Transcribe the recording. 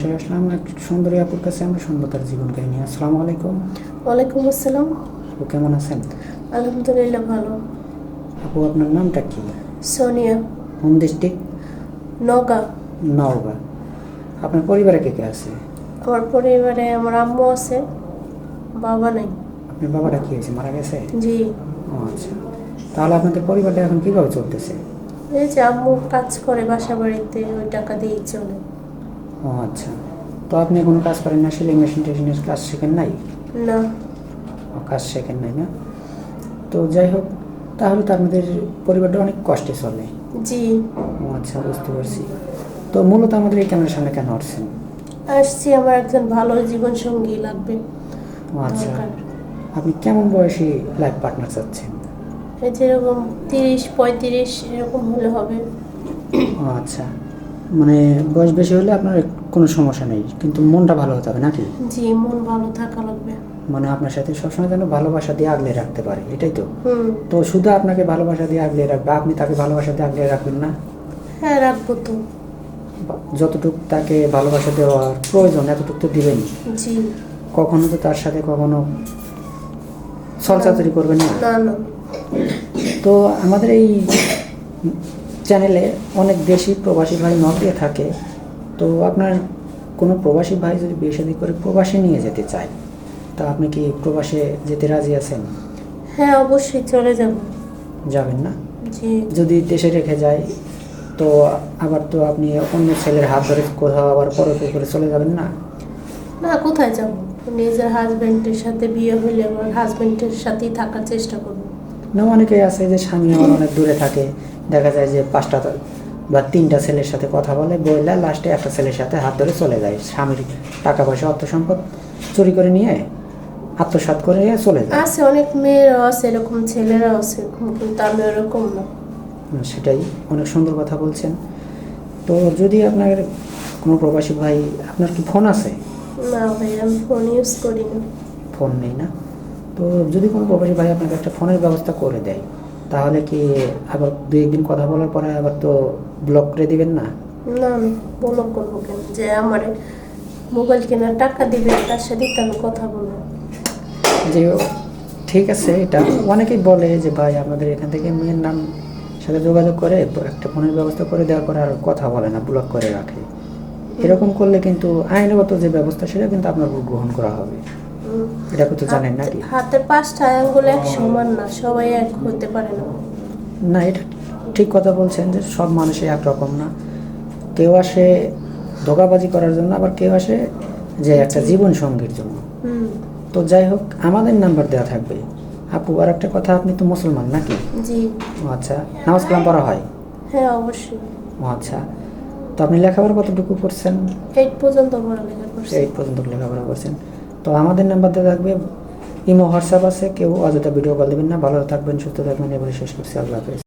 আসলাম এক সুন্দরী আপুর কাছে আমরা শুনবো তার জীবন কাহিনী। আসসালামু আলাইকুম। ওয়ালাইকুম আসসালাম। আপু কেমন আছেন? আলহামদুলিল্লাহ ভালো। আপু আপনার নামটা কি? সোনিয়া। Home district? নওগাঁ। নওগাঁ। আপনার পরিবারে কে কে আছে? আমার পরিবারে আমার আম্মু আছে, বাবা নাই। আপনার বাবাটা কি হয়েছে, মারা গেছে? জি। ও আচ্ছা, তাহলে আপনাদের পরিবারটা এখন কিভাবে চলতেছে? এই যে আম্মু কাজ করে বাসা বাড়িতে, ওই টাকা দিয়েই চলে। ও আচ্ছা, তো আপনি কোনো কাজ করেন না? সেলাই মেশিন টেশিনের কাজ শেখেন নাই? না। ও, কাজ শেখেন নাই না? তো যাই হোক, তাহলে তো আপনাদের পরিবারটা অনেক কষ্টে চলে। জি। ও আচ্ছা, বুঝতে পারছি। তো মূলত আমাদের এই ক্যামেরার সামনে কেন আসছেন? আসছি, আমার একজন ভালো জীবন সঙ্গী লাগবে। ও আচ্ছা, দরকার। আপনি কেমন বয়সী লাইফ পার্টনার চাচ্ছেন? এই যেরকম 30-35 এরকম হলে হবে। ও আচ্ছা, মানে বয়স বেশি হলে আপনার কোনো সমস্যা নেই, কিন্তু মনটা ভালো হতে হবে নাকি? জি, মন ভালো থাকা লাগবে। মানে আপনার সাথে সবসময় যেন ভালোবাসা দিয়ে আগলে রাখতে পারে, এটাই তো? হুম। তো শুধু আপনাকে ভালোবাসা দিয়ে আগলে রাখবে, আপনি তাকে ভালোবাসা দিয়ে আগলে রাখবেন না? হ্যাঁ, রাখবো তো। যতটুকু তাকে ভালোবাসা দেওয়ার প্রয়োজন এতটুকু তো দিবেনই। জি। কখনো তো তার সাথে কখনো ছলচাতুরি করবেন না। না না। তো আমাদের এই চ্যানেলে অনেক দেশি প্রবাসী ভাই নক দিয়ে থাকে। তো আপনার কোনো প্রবাসী ভাই যদি বিয়ে শাদী করে প্রবাসে নিয়ে যেতে চায়, তা আপনি কি প্রবাসে যেতে রাজি আছেন? হ্যাঁ, অবশ্যই চলে যাব। যাবেন না? জি। যদি দেশে রেখে যায়, তো আবার তো আপনি অন্য ছেলের হাত ধরে কোথাও আবার পরকে করে চলে যাবেন না? না, কোথায় যাব? নিজের হাজবেন্ডের সাথে বিয়ে হইলে আমার হাজবেন্ডের সাথেই থাকার চেষ্টা করব। না, অনেকেই আছে যে স্বামী আমার অনেক দূরে থাকে, দেখা যায় যে 5টা বা 3টা ছেলের সাথে কথা বলে, বইলা লাস্টে একটা ছেলের সাথে হাত ধরে চলে যায়, স্বামীর টাকা পয়সা অর্থ সম্পদ চুরি করে নিয়ে আত্মসাৎ করে নিয়ে চলে যায়। আছে, অনেক মেয়েরাও আছে এরকম, ছেলেরাও আছে এরকম, কিন্তু আমি ওরকম না। সেটাই, অনেক সুন্দর কথা বলছেন। তো যদি আপনার কোনো প্রবাসী ভাই, আপনার কি ফোন আছে? না ভাই, আমি ফোন ইউজ করি না। ফোন নেই না? তো যদি কোনো প্রবাসী ভাই আপনাকে একটা ফোনের ব্যবস্থা করে দেয়, তাহলে কি আবার 2-1 দিন কথা বলার পরে আবার তো ব্লক করে দিবেন না? না না, বলো করবো কেন? যে আমার মোবাইল কেনার টাকা দিবে, তার সাথে তো আমি কথা বলবো। যে ঠিক আছে, এটা অনেকেই বলে যে ভাই আমাদের এখান থেকে মেয়ের নাম সাথে যোগাযোগ করে একটা ফোনের ব্যবস্থা করে দেওয়ার পরে আর কথা বলে না, ব্লক করে রাখে। এরকম করলে কিন্তু আইনগত যে ব্যবস্থা সেটা কিন্তু আপনার উপর গ্রহণ করা হবে। এটা তো জানেন নাকি? হাতের 5টা আঙ্গুল এক সমান না, সবাই এক হতে পারে না। না, এটা ঠিক কথা বলছেন যে সব মানুষই একরকম না। কেউ আসে ধোঁকাবাজি করার জন্য, আবার কেউ আসে যে একটা জীবন সঙ্গীর জন্য। তো যাই হোক, আমাদের নাম্বার দেওয়া থাকবে। আপু, আর একটা কথা, আপনি তো মুসলমান নাকি? জি। ও আচ্ছা, নামাজ কালাম পড়া হয়? হ্যাঁ, অবশ্যই। ও আচ্ছা, তো আপনি লেখাপড়া কতটুকু করছেন? 8 পর্যন্ত পড়ালেখা করছি। 8 পর্যন্ত লেখাপড়া করছেন। তো আমাদের নাম্বার দেওয়া থাকবে, ইমো হোয়াটসঅ্যাপ আছে, কেউ অযথা ভিডিও কল দেবেন না। ভালো থাকবেন, সুস্থ থাকবেন, এবারে শেষ করছি। আল্লাহ হাফেজ।